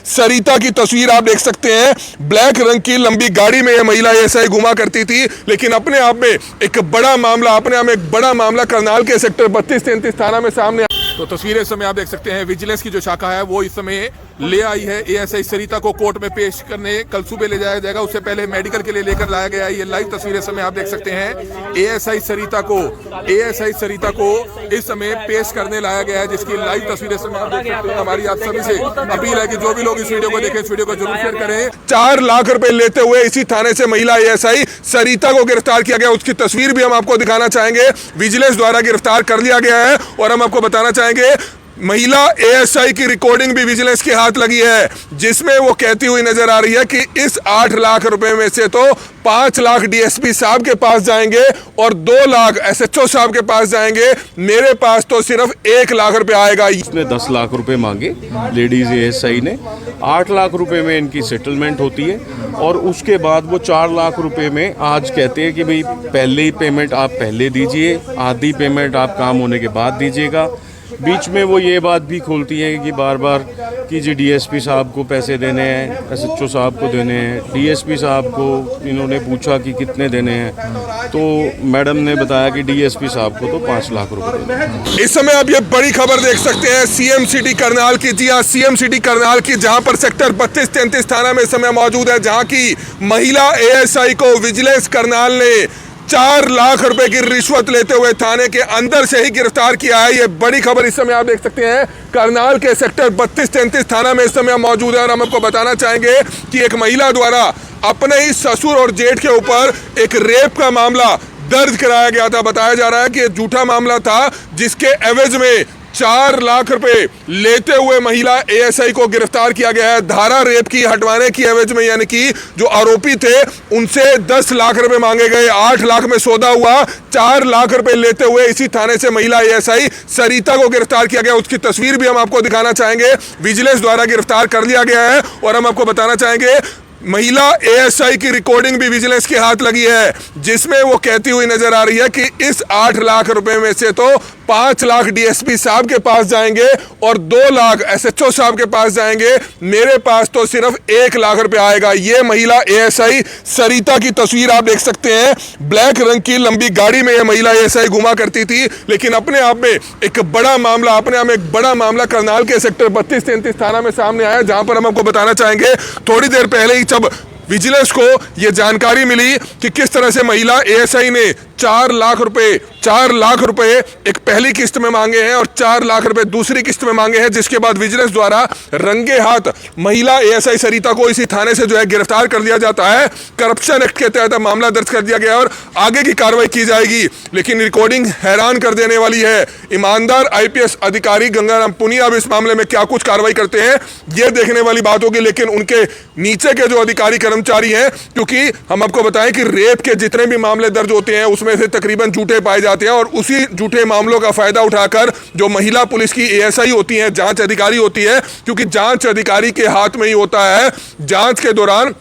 सरिता की तस्वीर आप देख सकते हैं। ब्लैक रंग की लंबी गाड़ी में यह महिला ऐसा घुमा करती थी, लेकिन अपने आप में एक बड़ा मामला करनाल के सेक्टर 32-33 थाना में सामने। तो तस्वीरें इस समय आप देख सकते हैं। विजिलेंस की जो शाखा है वो इस समय ले आई है एएसआई सरिता को कोर्ट में पेश करने। कल सुबह ले जाया जाएगा, उससे पहले मेडिकल के लिए लेकर लाया गया है। ये लाइव तस्वीरें समय आप देख सकते हैं। एएसआई सरिता को इस समय पेश करने लाया गया है, जिसकी लाइव तस्वीरें समय आप देख सकते हैं। हमारी आप सभी से अपील है कि जो भी लोग इस वीडियो को देखें, इस वीडियो को जरूर शेयर करें। 4 लाख रुपए लेते हुए इसी थाने से महिला एएसआई सरिता को गिरफ्तार किया गया। उसकी तस्वीर भी हम आपको दिखाना चाहेंगे। विजिलेंस द्वारा गिरफ्तार कर लिया गया है और हम आपको बताना चाहेंगे महिला एएसआई की रिकॉर्डिंग भी विजिलेंस के हाथ लगी है, जिसमें वो कहती हुई नजर आ रही है कि इस 8 लाख रुपए में से तो 5 लाख डीएसपी साहब के पास जाएंगे और 2 लाख एसएचओ साहब के पास जाएंगे। मेरे पास तो सिर्फ 1 लाख रुपए आएगा। इसने 10 लाख रुपए मांगे लेडीज एएसआई ने। 8 लाख रुपए में इनकी सेटलमेंट होती है और उसके बाद वो 4 लाख रुपए में आज कहते हैं कि भाई पहले ही पेमेंट आप पहले दीजिए, आधी पेमेंट आप काम होने के बाद दीजिएगा। बीच में वो ये बात भी खोलती है कि बार बार कि जी डीएसपी साहब को पैसे देने हैं, एसएचओ साहब को देने हैं। डीएसपी साहब को इन्होंने पूछा कि कितने देने हैं, तो मैडम ने बताया कि डीएसपी साहब को तो 5 लाख रुपए देने हैं। इस समय आप ये बड़ी खबर देख सकते हैं सीएम सिटी करनाल की। जी हाँ, सीएम सिटी करनाल की, जहां पर सेक्टर 32-33 थाना में इस समय मौजूद है, जहां की महिला एएसआई को विजिलेंस करनाल ने 4 लाख रुपए की रिश्वत लेते हुए थाने के अंदर से ही गिरफ्तार किया है। ये बड़ी खबर इस समय आप देख सकते हैं। करनाल के सेक्टर 32-33 थाना में इस समय मौजूद है और हम आपको बताना चाहेंगे कि एक महिला द्वारा अपने ही ससुर और जेठ के ऊपर एक रेप का मामला दर्ज कराया गया था। बताया जा रहा है कि झूठा मामला था, जिसके एवज में 4 लाख रुपए लेते हुए महिला एएसआई को गिरफ्तार किया गया है। धारा रेप की हटवाने की एवज में, यानी कि जो आरोपी थे उनसे 10 लाख रुपए मांगे गए। 8 लाख में सौदा हुआ। 4 लाख रुपए लेते हुए इसी थाने से महिला एएसआई सरिता को गिरफ्तार किया गया। उसकी तस्वीर भी हम आपको दिखाना चाहेंगे। विजिलेंस द्वारा गिरफ्तार कर लिया गया है और हम आपको बताना चाहेंगे महिला एएसआई की रिकॉर्डिंग भी विजिलेंस के हाथ लगी है, जिसमें वो कहती हुई नजर आ रही है कि इस 8 लाख रुपए में से तो 5 लाख डीएसपी साहब के पास जाएंगे और 2 लाख एसएचओ साहब के पास जाएंगे। मेरे पास तो सिर्फ 1 लाख रुपए आएगा। ये महिला एएसआई सरिता की तस्वीर आप देख सकते हैं। ब्लैक रंग की लंबी गाड़ी में यह महिला एएसआई घुमा करती थी, लेकिन अपने आप में एक बड़ा मामला करनाल के सेक्टर 32-33 थाना में सामने आया, जहां पर हम आपको बताना चाहेंगे थोड़ी देर पहले ही जब विजिलेंस को यह जानकारी मिली कि किस तरह से महिला एएसआई ने 4 लाख रुपए एक पहली किस्त में मांगे हैं और 4 लाख रुपए दूसरी किस्त में मांगे हैं, जिसके बाद विजिलेंस द्वारा रंगे हाथ महिला एएसआई सरिता को इसी थाने से जो है गिरफ्तार कर लिया जाता है। करप्शन एक्ट के तहत मामला दर्ज कर दिया गया और आगे की कार्रवाई की जाएगी। लेकिन रिकॉर्डिंग हैरान कर देने वाली है। ईमानदार आईपीएस अधिकारी गंगाराम पुनिया अब इस मामले में क्या कुछ कार्रवाई करते हैं, यह देखने वाली बात होगी। लेकिन उनके नीचे के जो अधिकारी कर्मचारी हैं, क्योंकि हम आपको बताएं कि रेप के जितने भी मामले दर्ज होते हैं उसमें से तकरीबन झूठे पाए जाते हैं और उसी झूठे मामलों का फायदा उठाकर जो महिला पुलिस की एएसआई होती है, जांच अधिकारी होती है, क्योंकि जांच अधिकारी के हाथ में ही होता है जांच के दौरान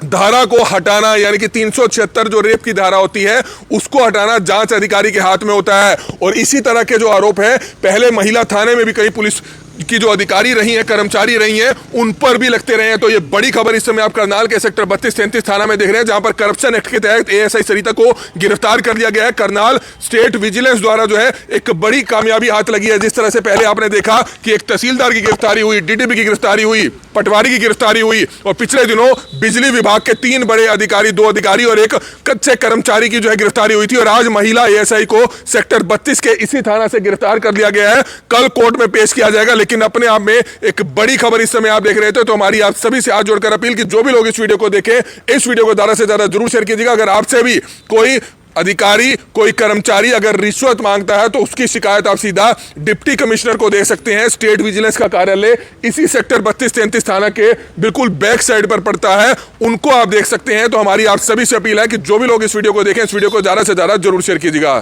धारा को हटाना, यानी कि 376 जो रेप की धारा होती है उसको हटाना जांच अधिकारी के हाथ में होता है। और इसी तरह के जो आरोप है पहले महिला थाने में भी कई पुलिस की जो अधिकारी रही हैं, कर्मचारी रही हैं, उन पर भी लगते रहे हैं। तो ये बड़ी खबर इस समय आप करनाल के सेक्टर 32-33 थाना में देख रहे हैं, जहां पर करप्शन एक्ट के तहत एएसआई सरिता को गिरफ्तार कर लिया गया है। करनाल स्टेट विजिलेंस द्वारा जो है एक बड़ी कामयाबी हाथ लगी है। जिस तरह से पहले आपने देखा कि एक तहसीलदार की गिरफ्तारी हुई, डीटीपी की गिरफ्तारी हुई, पटवारी की गिरफ्तारी हुई और पिछले दिनों बिजली विभाग के 3 बड़े अधिकारी, 2 अधिकारी और एक कच्चे कर्मचारी की जो है गिरफ्तारी हुई थी। और आज महिला एएसआई को सेक्टर 32 के इसी थाना से गिरफ्तार कर लिया गया है। कल कोर्ट में पेश किया जाएगा। लेकिन अपने आप में एक बड़ी खबर इस समय आप देख रहे थे, तो हमारी आप सभी से हाथ जोड़कर अपील कि जो भी लोग इस वीडियो को देखें, इस वीडियो को ज्यादा से ज्यादा जरूर शेयर कीजिएगा। अगर आपसे भी कोई अधिकारी, कोई कर्मचारी अगर रिश्वत मांगता है तो उसकी शिकायत आप सीधा डिप्टी कमिश्नर को दे सकते हैं। स्टेट विजिलेंस का कार्यालय इसी सेक्टर 32-33 थाना के बिल्कुल बैक साइड पर पड़ता है, उनको आप देख सकते हैं। तो हमारी आप सभी से अपील है कि जो भी लोग इस वीडियो को देखें, इस वीडियो को ज्यादा से ज्यादा जरूर शेयर कीजिएगा।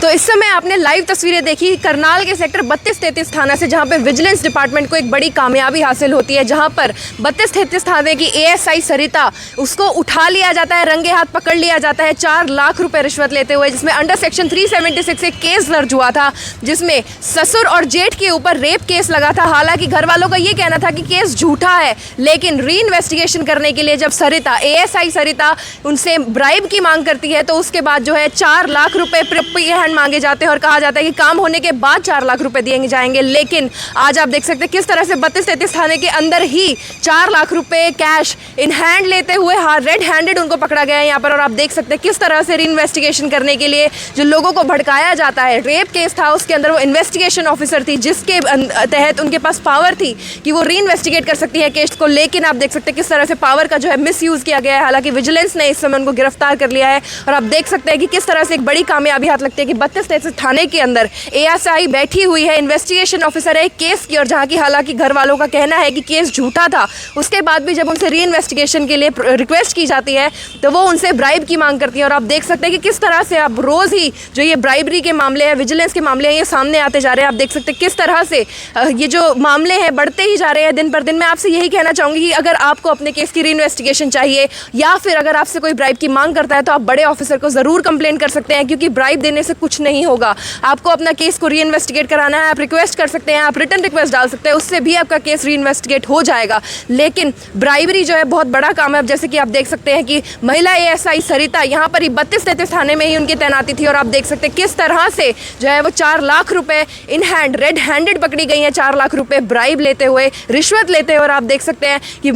तो इस समय आपने लाइव तस्वीरें देखी करनाल के सेक्टर 32-33 थाना से, जहां पे विजिलेंस डिपार्टमेंट को एक बड़ी कामयाबी हासिल होती है, जहां पर 32-33 थाने की एएसआई सरिता उसको उठा लिया जाता है, रंगे हाथ पकड़ लिया जाता है 4 लाख रुपए रिश्वत लेते हुए, जिसमें अंडर सेक्शन 376 एक केस दर्ज हुआ था, जिसमें ससुर और जेठ के ऊपर रेप केस लगा था। हालांकि घर वालों का ये कहना था कि केस झूठा है, लेकिन री इन्वेस्टिगेशन करने के लिए जब सरिता एएसआई सरिता उनसे ब्राइब की मांग करती है, तो उसके बाद जो है 4 लाख रुपए हैंड मांगे जाते हैं और कहा जाता है कि काम होने के बाद 4 लाख रुपए दिए जाएंगे। लेकिन आज आप देख सकते हैं किस तरह से 32-33 थाने के अंदर ही 4 लाख रुपए कैश इन हैंड लेते हुए रेड हैंडेड उनको पकड़ा गया है यहाँ पर। और आप देख सकते हैं किस तरह से री इन्वेस्टिगेशन करने के लिए जो लोगों को भड़काया जाता है, रेप केस था उसके अंदर वो इन्वेस्टिगेशन ऑफिसर थी जिसके तहत उनके पास पावर थी कि वो री इन्वेस्टिगेट कर सकती है केस को, लेकिन आप देख सकते हैं किस तरह से पावर का जो है मिस यूज़ किया गया है। हालांकि विजिलेंस ने इस समय उनको गिरफ्तार कर लिया है और आप देख सकते हैं कि किस तरह से एक बड़ी कामयाबी हाथ लगती है कि 32-33 थाने के अंदर एएसआई बैठी हुई है, इन्वेस्टिगेशन ऑफिसर है केस की, और जहां की हालांकि घर वालों का कहना है कि केस झूठा था, उसके बाद भी जब उनसे री इन्वेस्टिगेशन के लिए रिक्वेस्ट की जाती है तो वो उनसे ब्राइब की मांग करती है। और आप देख सकते हैं कि किस तरह से अब रोज़ ही जो ये ब्राइबरी के मामले हैं, विजिलेंस के मामले हैं, ये सामने आते जा रहे हैं। आप देख सकते हैं किस तरह से ये जो मामले हैं बढ़ते ही जा रहे हैं दिन पर दिन। मैं आपसे यही कहना चाहूँगी कि अगर आपको अपने केस की री इन्वेस्टिगेशन चाहिए या फिर अगर आपसे कोई ब्राइब की मांग करता है तो आप बड़े ऑफिसर को ज़रूर कंप्लेन कर सकते हैं, क्योंकि ब्राइब देने से कुछ नहीं होगा। आपको अपना केस को री इन्वेस्टिगेट कराना है, आप रिक्वेस्ट कर सकते हैं, आप रिटर्न रिक्वेस्ट डाल सकते हैं, उससे भी आपका केस री इन्वेस्टिगेट हो जाएगा। लेकिन ब्राइबरी जो है बहुत बड़ा काम है। अब जैसे कि आप देख सकते हैं कि महिला एएसआई सरिता यहाँ पर ही 32-33 थाने में ही उनकी तैनाती थी और आप देख सकते हैं किस तरह से जो है वो 4 लाख रुपए इन हैंड रेड हैंडेड पकड़ी गई हैं, 4 लाख रुपए ब्राइब लेते हुए, रिश्वत लेते हुए। और आप देख सकते हैं कि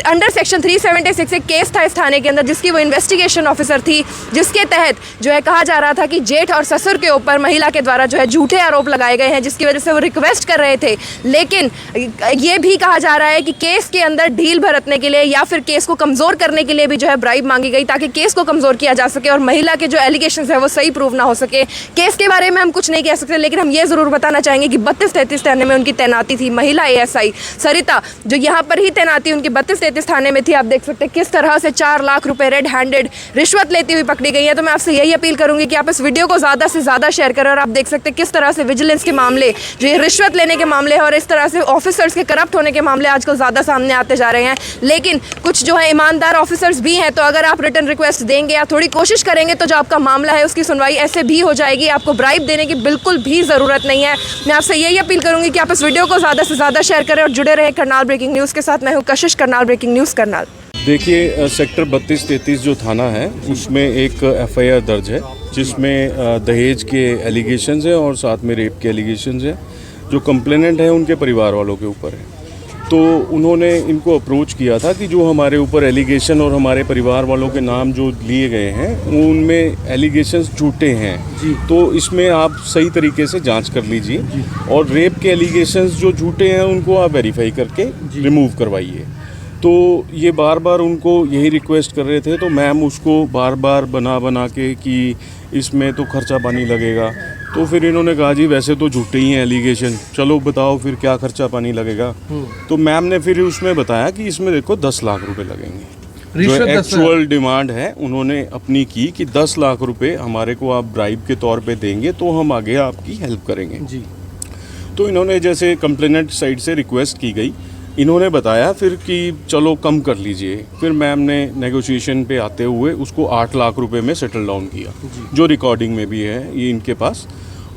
अंडर सेक्शन 376 एक केस था इस थाने के अंदर जिसकी वो इन्वेस्टिगेशन ऑफिसर थी, जिसके तहत जो है कहा जा रहा था कि जेठ और ससुर के ऊपर महिला के द्वारा जो है झूठे आरोप लगाए गए हैं, जिसकी वजह से वो रिक्वेस्ट कर रहे थे। लेकिन ये भी कहा जा रहा है कि केस के अंदर ढील बरतने के लिए या फिर केस को कमज़ोर करने के लिए भी जो है ब्राइब मांगी गई, ताकि केस को कमज़ोर किया जा सके और महिला के जो एलिगेशंस है वो सही प्रूव ना हो सके। केस के बारे में हम कुछ नहीं कह सकते, लेकिन हम ये ज़रूर बताना चाहेंगे कि 32-33 थाने में उनकी तैनाती थी। महिला एएसआई सरिता जो यहाँ पर ही तैनाती उनकी 32-33 थाने में थी। आप देख सकते हैं किस तरह से 4 लाख रुपए रेड हैंडेड रिश्वत लेती हुई पकड़ी गई है। तो मैं आपसे यही अपील करूंगी कि आप इस वीडियो को ज़्यादा से ज़्यादा शेयर करें। और आप देख सकते हैं किस तरह से विजिलेंस के मामले, जो ये रिश्वत लेने के मामले हैं और इस तरह से ऑफिसर्स के करप्ट होने के मामले आजकल ज़्यादा सामने आते जा रहे हैं। लेकिन कुछ जो है ईमानदार ऑफिसर्स भी हैं, तो अगर आप रिटर्न रिक्वेस्ट देंगे या थोड़ी कोशिश करेंगे तो जो आपका मामला है उसकी सुनवाई ऐसे भी हो जाएगी। आपको ब्राइब देने की बिल्कुल भी ज़रूरत नहीं है। मैं आपसे यही अपील करूंगी कि आप इस वीडियो को ज़्यादा से ज़्यादा शेयर करें और जुड़े रहें करनाल ब्रेकिंग न्यूज़ के साथ। मैं हूँ कशिश, करनाल ब्रेकिंग न्यूज़ करनाल। देखिए, सेक्टर 32-33 जो थाना है उसमें एक एफआईआर दर्ज है जिसमें दहेज के एलिगेशंस हैं और साथ में रेप के एलिगेशंस हैं। जो कंप्लेनेंट है उनके परिवार वालों के ऊपर है। तो उन्होंने इनको अप्रोच किया था कि जो हमारे ऊपर एलिगेशन और हमारे परिवार वालों के नाम जो लिए गए हैं उनमें एलिगेशंस झूठे हैं, तो इसमें आप सही तरीके से जांच कर लीजिए और रेप के एलिगेशंस जो झूठे हैं उनको आप वेरीफाई करके रिमूव करवाइए। तो ये बार बार उनको यही रिक्वेस्ट कर रहे थे, तो मैम उसको बार बार बना के कि इसमें तो खर्चा पानी लगेगा। तो फिर इन्होंने कहा जी वैसे तो झूठे ही हैं एलिगेशन, चलो बताओ फिर क्या खर्चा पानी लगेगा। तो मैम ने फिर उसमें बताया कि इसमें देखो 10 लाख रुपए लगेंगे। जो एक्चुअल डिमांड है उन्होंने अपनी की कि 10 लाख रुपए हमारे को आप ब्राइब के तौर पे देंगे तो हम आगे आपकी हेल्प करेंगे जी। तो इन्होंने जैसे कंप्लेनेंट साइड से रिक्वेस्ट की गई, इन्होंने बताया फिर कि चलो कम कर लीजिए। फिर मैम ने नेगोशिएशन पे आते हुए उसको 8 लाख रुपए में सेटल डाउन किया, जो रिकॉर्डिंग में भी है ये इनके पास।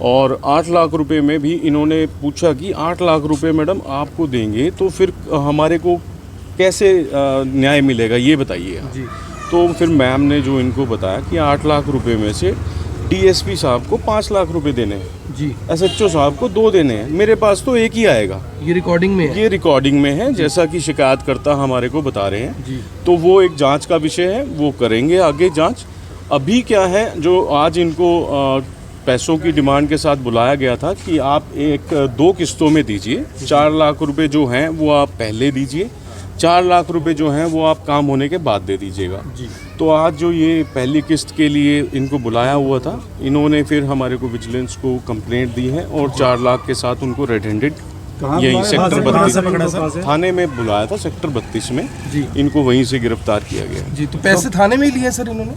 और 8 लाख रुपए में भी इन्होंने पूछा कि 8 लाख रुपए मैडम आपको देंगे तो फिर हमारे को कैसे न्याय मिलेगा ये बताइए। तो फिर मैम ने जो इनको बताया कि 8 लाख रुपए में से डीएसपी साहब को 5 लाख रुपए देने हैं जी, एसएचओ साहब को 2 देने हैं, मेरे पास तो एक ही आएगा। ये रिकॉर्डिंग में है? ये रिकॉर्डिंग में है, जैसा कि शिकायतकर्ता हमारे को बता रहे हैं जी। तो वो एक जांच का विषय है, वो करेंगे आगे जांच। अभी क्या है, जो आज इनको पैसों की डिमांड के साथ बुलाया गया था कि आप 2 किस्तों में दीजिए। 4 लाख रुपए जो हैं वो आप पहले दीजिए, 4 लाख रुपए जो हैं वो आप काम होने के बाद दे दीजिएगा जी। तो आज जो ये पहली किस्त के लिए इनको बुलाया हुआ था, इन्होंने फिर हमारे को विजिलेंस को कंप्लेंट दी है और 4 लाख के साथ उनको रेड हैंडेड यही सेक्टर 32 थाने में बुलाया था, सेक्टर 32 में जी। इनको वहीं से गिरफ्तार किया गया जी। तो पैसे थाने में ही लिए सर इन्होंने?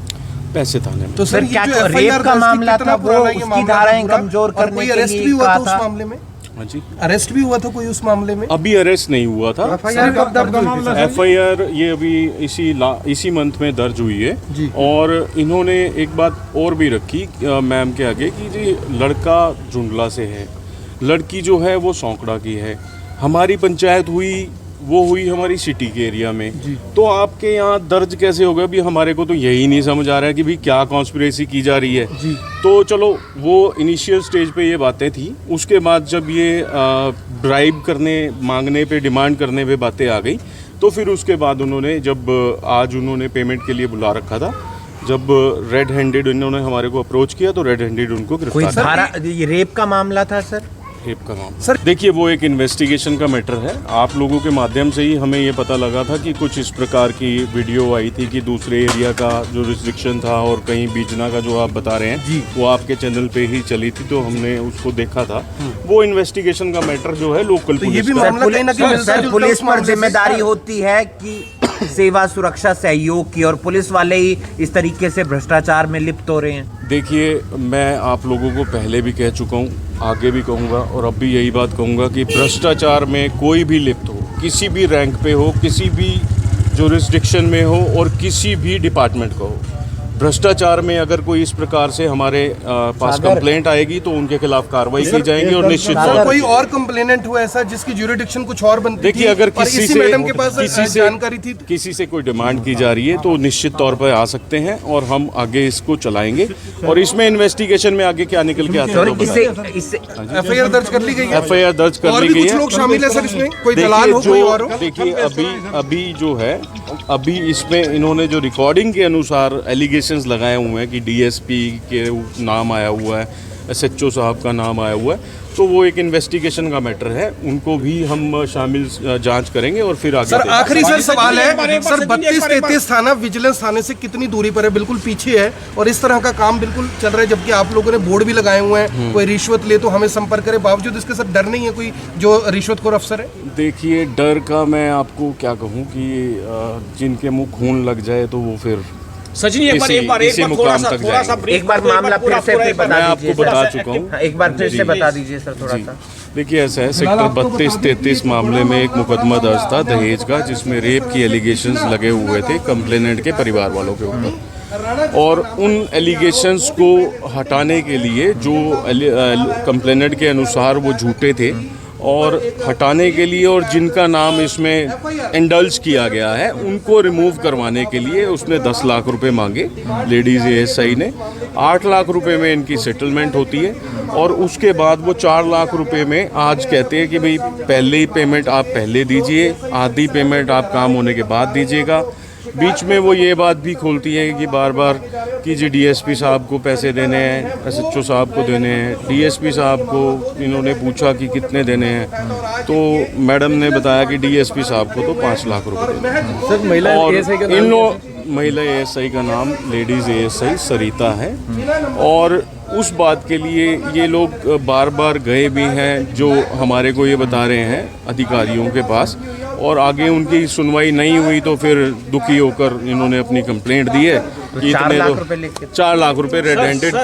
पैसे थाने में। तो सर क्या ये जो रेप FIR का दर्ज मामला कितना था, वो पुराना ये उसकी मामला धाराएं पूरा? कमजोर और करने कोई के अरेस्ट लिए भी हुआ कहा था उस था। मामले में? हाँ जी, अरेस्ट भी हुआ था कोई उस मामले में? अभी अरेस्ट नहीं हुआ था। FIR कब दर्ज हुई थी? FIR ये अभी इसी मंथ में दर्ज हुई है। जी। और इन्होंने एक बात और भी रखी मैम के आगे कि जी लड़का जुंडला से है, लड़की जो है वो सौंकड़ा की है। हमारी पंचायत हुई हमारी सिटी के एरिया में, तो आपके यहाँ दर्ज कैसे होगा? अभी हमारे को तो यही नहीं समझ आ रहा है कि भाई क्या कॉन्स्पिरेसी की जा रही है। तो चलो वो इनिशियल स्टेज पे ये बातें थी, उसके बाद जब ये ब्राइब करने मांगने पे डिमांड करने पे बातें आ गई, तो फिर उसके बाद उन्होंने जब आज उन्होंने पेमेंट के लिए बुला रखा था, जब रेड हैंडेड इन्होंने हमारे को अप्रोच किया तो रेड हैंडेड उनको कोई गिरफ्तार धारा, ये रेप का मामला था सर? रेप का मामला। सर देखिए वो एक इन्वेस्टिगेशन का मैटर है। आप लोगों के माध्यम से ही हमें ये पता लगा था कि कुछ इस प्रकार की वीडियो आई थी कि दूसरे एरिया का जो रिस्ट्रिक्शन था और कहीं बीजना का जो आप बता रहे हैं वो आपके चैनल पे ही चली थी, तो हमने उसको देखा था। वो इन्वेस्टिगेशन का मैटर जो है लोकल तो ये पुलिस भी का। मामला कहीं ना कहीं मिलता सर जुलता पुलिस उस पर मामले से। जिम्मेदारी होती है कि सेवा सुरक्षा सहयोग की, और पुलिस वाले ही इस तरीके से भ्रष्टाचार में लिप्त हो रहे हैं। देखिए मैं आप लोगों को पहले भी कह चुका हूँ, आगे भी कहूँगा और अब भी यही बात कहूँगा कि भ्रष्टाचार में कोई भी लिप्त हो, किसी भी रैंक पे हो, किसी भी जुरिस्डिक्शन में हो और किसी भी डिपार्टमेंट का हो, भ्रष्टाचार में अगर कोई इस प्रकार से हमारे पास कंप्लेंट आएगी तो उनके खिलाफ कार्रवाई की जाएगी और निश्चित तौर सर पर कोई और कंप्लेनेंट हुआ ऐसा जिसकी ज्यूरिडिक्शन कुछ और बनती देखिए थी अगर और किसी इसी से मैडम के पास जानकारी थी किसी से कोई डिमांड की जा रही है तो निश्चित तौर पर आ सकते हैं और हम आगे इसको चलाएंगे और इसमें इन्वेस्टिगेशन में आगे क्या निकल के आता है सर वो इससे बताएंगे। इससे FIR दर्ज कर ली गई है? FIR दर्ज कर और ली भी गई कुछ है। लोग शामिल है सर इसमें? कोई दलाल हो, कोई और हो? देखिए अभी जो है अभी इसमें इन्होंने जो रिकॉर्डिंग के अनुसार एलिगेशंस लगाए हुए हैं कि DSP के नाम आया हुआ है, SHO साहब का नाम आया हुआ है, तो वो एक इन्वेस्टिगेशन का मैटर है, उनको भी हम शामिल जांच करेंगे और फिर आगे सर आखिरी सर सवाल है सर 32-33 थाना विजिलेंस थाने से कितनी दूरी पर है? बिल्कुल पीछे है और इस तरह का काम बिल्कुल चल रहा है, जबकि आप लोगों ने बोर्ड भी लगाए हुए हैं कोई रिश्वत ले तो हमें संपर्क करे, बावजूद इसके सर डर नहीं है कोई जो रिश्वतखोर अफसर है? देखिए डर का मैं आपको क्या कहूँ कि जिनके मुंह खून लग जाए तो वो फिर सचिन एक बार एक बार मामला फिर से मैं बता आपको दीजिए बता सर। चुका हूँ। हाँ, एक बार फिर से बता दीजिए सर थोड़ा जी। सा। देखिए ऐसा है, सेक्टर 32-33 मामले में एक मुकदमा दर्ज था दहेज का, जिसमें रेप की एलिगेशंस लगे हुए थे कंप्लेनेंट के परिवार वालों के ऊपर, और उन एलिगेशंस को हटाने के लिए जो कंप्लेनेंट के अनुसार वो झूठे थे और हटाने के लिए और जिनका नाम इसमें इंडल्ज किया गया है उनको रिमूव करवाने के लिए उसने 10 लाख रुपए मांगे लेडीज़ ASI ने। 8 लाख रुपए में इनकी सेटलमेंट होती है और उसके बाद वो 4 लाख रुपए में आज कहते हैं कि भाई पहले ही पेमेंट आप पहले दीजिए, आधी पेमेंट आप काम होने के बाद दीजिएगा। बीच में वो ये बात भी खोलती है कि बार बार कि जी DSP साहब को पैसे देने हैं, SHO साहब को देने हैं। DSP साहब को इन्होंने पूछा कि कितने देने हैं, तो मैडम ने बताया कि DSP साहब को तो 5 लाख रुपए देने हैं। सर महिला और ASI का इन महिला ASI का नाम लेडीज़ ASI सरिता है और उस बात के लिए ये लोग बार बार गए भी हैं, जो हमारे को ये बता रहे हैं अधिकारियों के पास, और आगे उनकी सुनवाई नहीं हुई तो फिर दुखी होकर इन्होंने अपनी कंप्लेंट दी है कि 4 इतने लाख तो रुपए लिख के 4 लाख रुपए रेड हैंडेड।